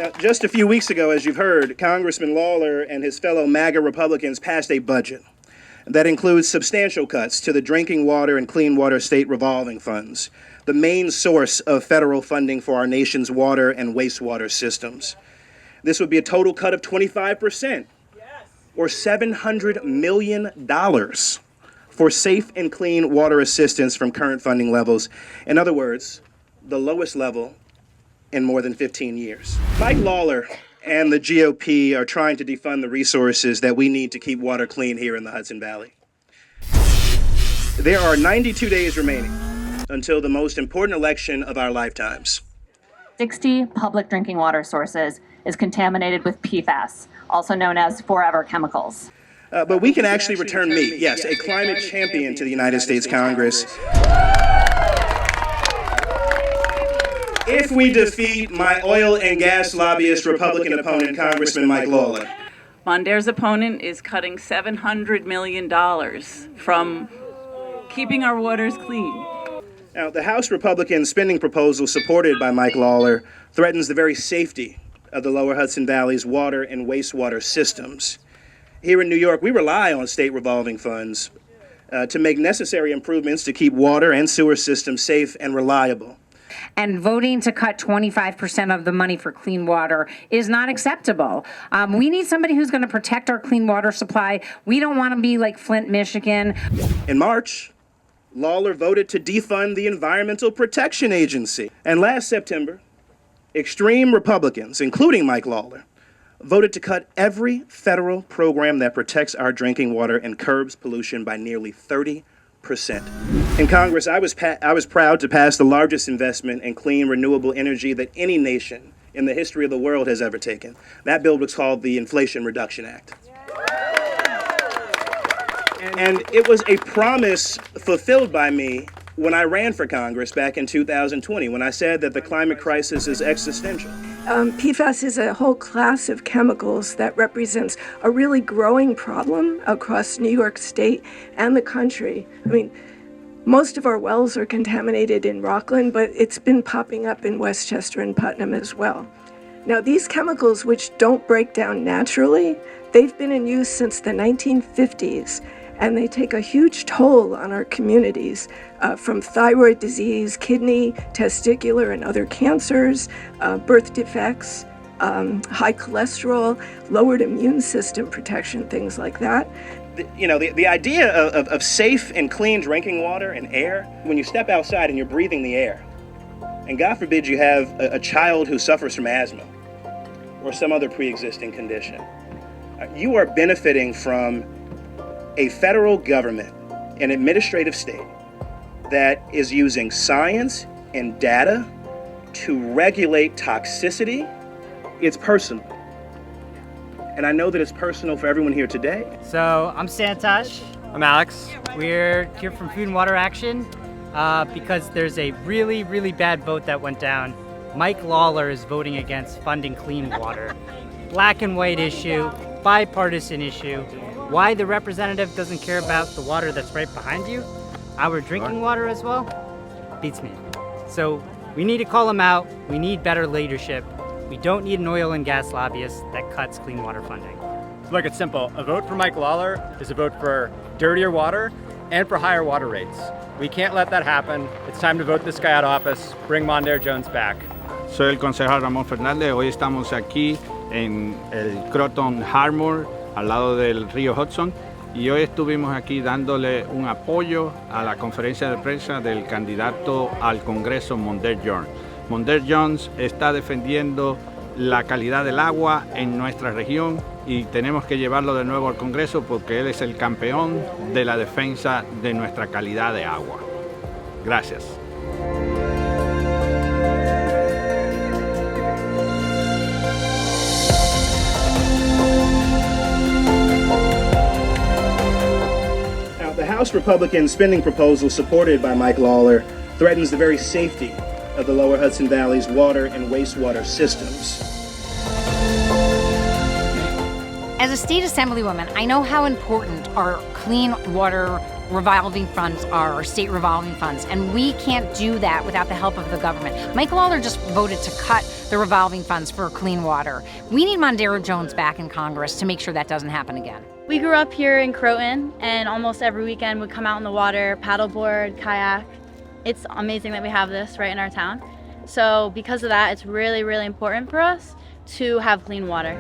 Now, just a few weeks ago, as you've heard, Congressman Lawler and his fellow MAGA Republicans passed a budget that includes substantial cuts to the drinking water and clean water state revolving funds, the main source of federal funding for our nation's water and wastewater systems. This would be a total cut of 25%, or $700 million for safe and clean water assistance from current funding levels. In other words, the lowest level in more than 15 years. Mike Lawler and the GOP are trying to defund the resources that we need to keep water clean here in the Hudson Valley. There are 92 days remaining until the most important election of our lifetimes. 60 public drinking water sources is contaminated with PFAS, also known as forever chemicals. But we can actually return me, yes, a climate champion to the United States Congress, if we defeat my oil and gas lobbyist Republican opponent, Congressman Mike Lawler. Mondaire's opponent is cutting $700 million from keeping our waters clean. Now, the House Republican spending proposal supported by Mike Lawler threatens the very safety of the lower Hudson Valley's water and wastewater systems. Here in New York, we rely on state revolving funds to make necessary improvements to keep water and sewer systems safe and reliable. And voting to cut 25% of the money for clean water is not acceptable. We need somebody who's going to protect our clean water supply. We don't want to be like Flint, Michigan. In March, Lawler voted to defund the Environmental Protection Agency. And last September, extreme Republicans, including Mike Lawler, voted to cut every federal program that protects our drinking water and curbs pollution by nearly 30%. In Congress, I was proud to pass the largest investment in clean, renewable energy that any nation in the history of the world has ever taken. That bill was called the Inflation Reduction Act. And it was a promise fulfilled by me when I ran for Congress back in 2020, when I said that the climate crisis is existential. PFAS is a whole class of chemicals that represents a really growing problem across New York State and the country. I mean, most of our wells are contaminated in Rockland, but it's been popping up in Westchester and Putnam as well. Now, these chemicals, which don't break down naturally, they've been in use since the 1950s. And they take a huge toll on our communities, from thyroid disease, kidney, testicular, and other cancers, birth defects, high cholesterol, lowered immune system protection, things like that. The idea of safe and clean drinking water and air, when you step outside and you're breathing the air, and God forbid you have a child who suffers from asthma or some other pre-existing condition, you are benefiting from a federal government, an administrative state that is using science and data to regulate toxicity. It's personal. And I know that it's personal for everyone here today. So I'm Santosh. I'm Alex. We're here from Food and Water Action because there's a really, really bad vote that went down. Mike Lawler is voting against funding clean water. Black and white issue, bipartisan issue. Why the representative doesn't care about the water that's right behind you, our drinking water as well, beats me. So we need to call him out. We need better leadership. We don't need an oil and gas lobbyist that cuts clean water funding. Look, it's simple. A vote for Mike Lawler is a vote for dirtier water and for higher water rates. We can't let that happen. It's time to vote this guy out of office. Bring Mondaire Jones back. Soy el concejal Ramón Fernández. Hoy estamos aquí en el Croton Harbor, al lado del río Hudson, y hoy estuvimos aquí dándole un apoyo a la conferencia de prensa del candidato al Congreso Mondaire Jones. Mondaire Jones está defendiendo la calidad del agua en nuestra región y tenemos que llevarlo de nuevo al Congreso porque él es el campeón de la defensa de nuestra calidad de agua. Gracias. The House Republican spending proposal supported by Mike Lawler threatens the very safety of the lower Hudson Valley's water and wastewater systems. As a state assemblywoman, I know how important our clean water revolving funds are, or state revolving funds, and we can't do that without the help of the government. Mike Lawler just voted to cut the revolving funds for clean water. We need Mondaire Jones back in Congress to make sure that doesn't happen again. We grew up here in Croton, and almost every weekend we'd come out in the water, paddleboard, kayak. It's amazing that we have this right in our town. So because of that, it's really, really important for us to have clean water.